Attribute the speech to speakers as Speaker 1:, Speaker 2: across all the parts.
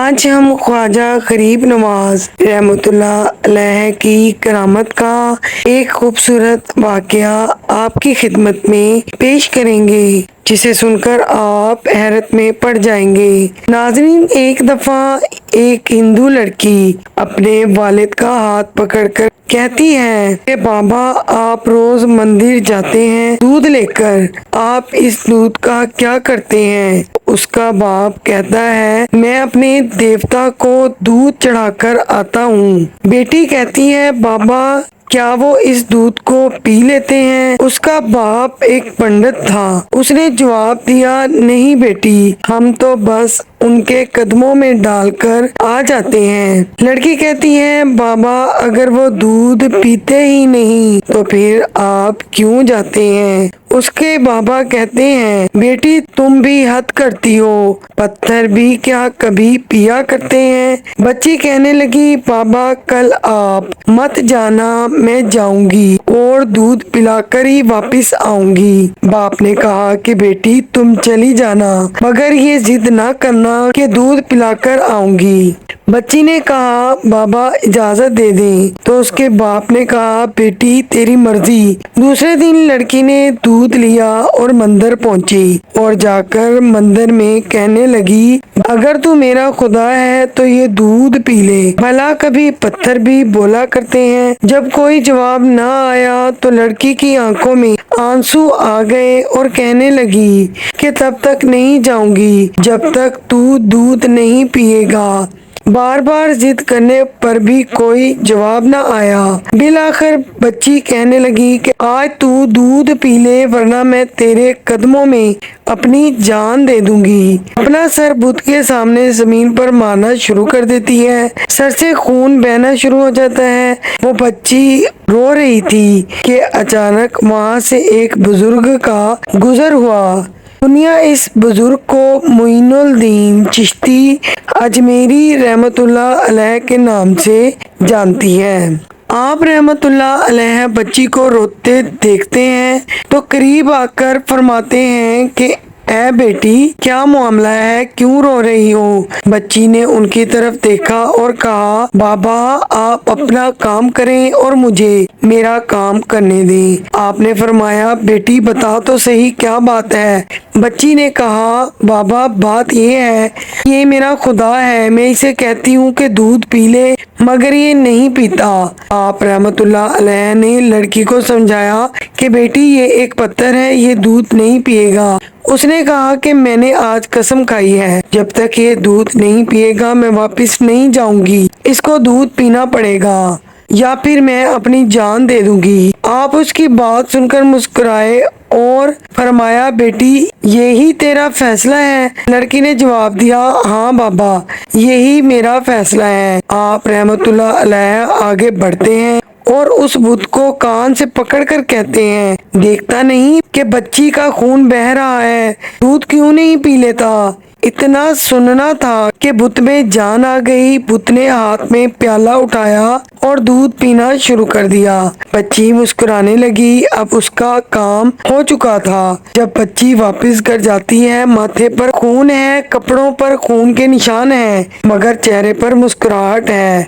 Speaker 1: آج ہم خواجہ غریب نواز رحمۃ اللہ علیہ کی کرامت کا ایک خوبصورت واقعہ آپ کی خدمت میں پیش کریں گے، جسے سن کر آپ حیرت میں پڑ جائیں گے۔ ناظرین، ایک دفعہ ایک ہندو لڑکی اپنے والد کا ہاتھ پکڑ کر کہتی ہے کہ بابا، آپ روز مندر جاتے ہیں دودھ لے کر، آپ اس دودھ کا کیا کرتے ہیں؟ اس کا باپ کہتا ہے، میں اپنے دیوتا کو دودھ چڑھا کر آتا ہوں۔ بیٹی کہتی ہے، بابا کیا وہ اس دودھ کو پی لیتے ہیں؟ اس کا باپ ایک پنڈت تھا، اس نے جواب دیا، نہیں بیٹی، ہم تو بس ان کے قدموں میں ڈال کر آ جاتے ہیں۔ لڑکی کہتی ہے، بابا اگر وہ دودھ پیتے ہی نہیں تو پھر آپ کیوں جاتے ہیں؟ اس کے بابا کہتے ہیں، بیٹی تم بھی حد کرتی ہو، پتھر بھی کیا کبھی پیا کرتے ہیں؟ بچی کہنے لگی، بابا کل آپ مت جانا، میں جاؤں گی اور دودھ پلا کر ہی واپس آؤں گی۔ باپ نے کہا کہ بیٹی تم چلی جانا، مگر یہ ضد نہ کرنا کہ دودھ پلا کر آؤں گی۔ بچی نے کہا، بابا اجازت دے دیں، تو اس کے باپ نے کہا، بیٹی تیری مرضی۔ دوسرے دن لڑکی نے دودھ لیا اور مندر پہنچی اور جا کر مندر میں کہنے لگی، اگر تو میرا خدا ہے تو یہ دودھ پی لے، بھلا کبھی پتھر بھی بولا کرتے ہیں۔ جب کوئی جواب نہ آیا تو لڑکی کی آنکھوں میں آنسو آ گئے اور کہنے لگی کہ تب تک نہیں جاؤں گی جب تک تو دودھ نہیں پیے گا۔ بار بار ضد کرنے پر بھی کوئی جواب نہ آیا۔ بالآخر بچی کہنے لگی کہ آج تو دودھ پی لے ورنہ میں تیرے قدموں میں اپنی جان دے دوں گی۔ اپنا سر بت کے سامنے زمین پر مارنا شروع کر دیتی ہے، سر سے خون بہنا شروع ہو جاتا ہے۔ وہ بچی رو رہی تھی کہ اچانک وہاں سے ایک بزرگ کا گزر ہوا۔ دنیا اس بزرگ کو معین الدین چشتی اجمیری رحمۃ اللہ علیہ کے نام سے جانتی ہے۔ آپ رحمۃ اللہ علیہ بچی کو روتے دیکھتے ہیں تو قریب آ کر فرماتے ہیں کہ اے بیٹی، کیا معاملہ ہے، کیوں رو رہی ہو؟ بچی نے ان کی طرف دیکھا اور کہا، بابا آپ اپنا کام کریں اور مجھے میرا کام کرنے دیں۔ آپ نے فرمایا، بیٹی بتا تو صحیح کیا بات ہے؟ بچی نے کہا، بابا بات یہ ہے، یہ میرا خدا ہے، میں اسے کہتی ہوں کہ دودھ پی لے مگر یہ نہیں پیتا۔ آپ رحمۃ اللہ علیہ نے لڑکی کو سمجھایا کہ بیٹی یہ ایک پتھر ہے، یہ دودھ نہیں پیے گا۔ اس نے کہا کہ میں نے آج قسم کھائی ہے، جب تک یہ دودھ نہیں پیے گا میں واپس نہیں جاؤں گی، اس کو دودھ پینا پڑے گا یا پھر میں اپنی جان دے دوں گی۔ آپ اس کی بات سن کر مسکرائے اور فرمایا، بیٹی یہی تیرا فیصلہ ہے؟ لڑکی نے جواب دیا، ہاں بابا یہی میرا فیصلہ ہے۔ آپ رحمۃ اللہ علیہ آگے بڑھتے ہیں اور اس بت کو کان سے پکڑ کر کہتے ہیں، دیکھتا نہیں کہ بچی کا خون بہہ رہا ہے، دودھ کیوں نہیں پی لیتا؟ اتنا سننا تھا کہ بت میں جان آ گئی۔ بت نے ہاتھ میں پیالہ اٹھایا اور دودھ پینا شروع کر دیا۔ بچی مسکرانے لگی، اب اس کا کام ہو چکا تھا۔ جب بچی واپس گھر جاتی ہے، ماتھے پر خون ہے، کپڑوں پر خون کے نشان ہیں، مگر چہرے پر مسکراہٹ ہے۔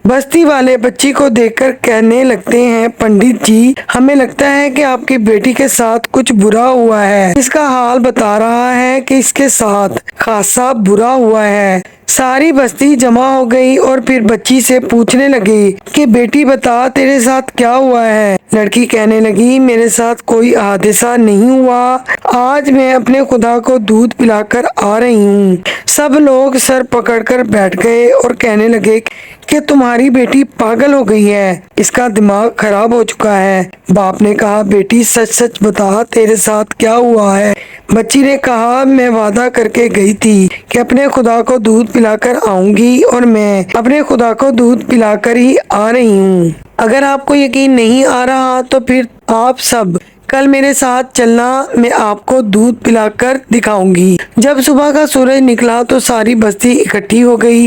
Speaker 1: بستی والے بچی کو دیکھ کر کہنے لگتے ہیں، پنڈت جی ہمیں لگتا ہے کہ آپ کی بیٹی کے ساتھ کچھ برا ہوا ہے، اس کا حال بتا رہا ہے کہ اس کے ساتھ خاصا برا ہوا ہے۔ ساری بستی جمع ہو گئی اور پھر بچی سے پوچھنے لگے کہ بیٹی بتا تیرے ساتھ کیا ہوا ہے؟ لڑکی کہنے لگی، میرے ساتھ کوئی حادثہ نہیں ہوا، آج میں اپنے خدا کو دودھ پلا کر آ رہی ہوں۔ سب لوگ سر پکڑ کر بیٹھ گئے اور کہنے لگے کہ تمہاری بیٹی پاگل ہو گئی ہے، اس کا دماغ خراب ہو چکا ہے۔ باپ نے کہا، بیٹی سچ سچ بتا تیرے ساتھ کیا ہوا ہے؟ بچی نے کہا، میں وعدہ کر کے گئی تھی کہ اپنے خدا کو دودھ پلا کر آؤں گی اور میں اپنے خدا کو دودھ پلا کر ہی آ رہی ہوں۔ اگر آپ کو یقین نہیں آ رہا تو پھر آپ سب کل میرے ساتھ چلنا، میں آپ کو دودھ پلا کر دکھاؤں گی۔ جب صبح کا سورج نکلا تو ساری بستی اکٹھی ہو گئی۔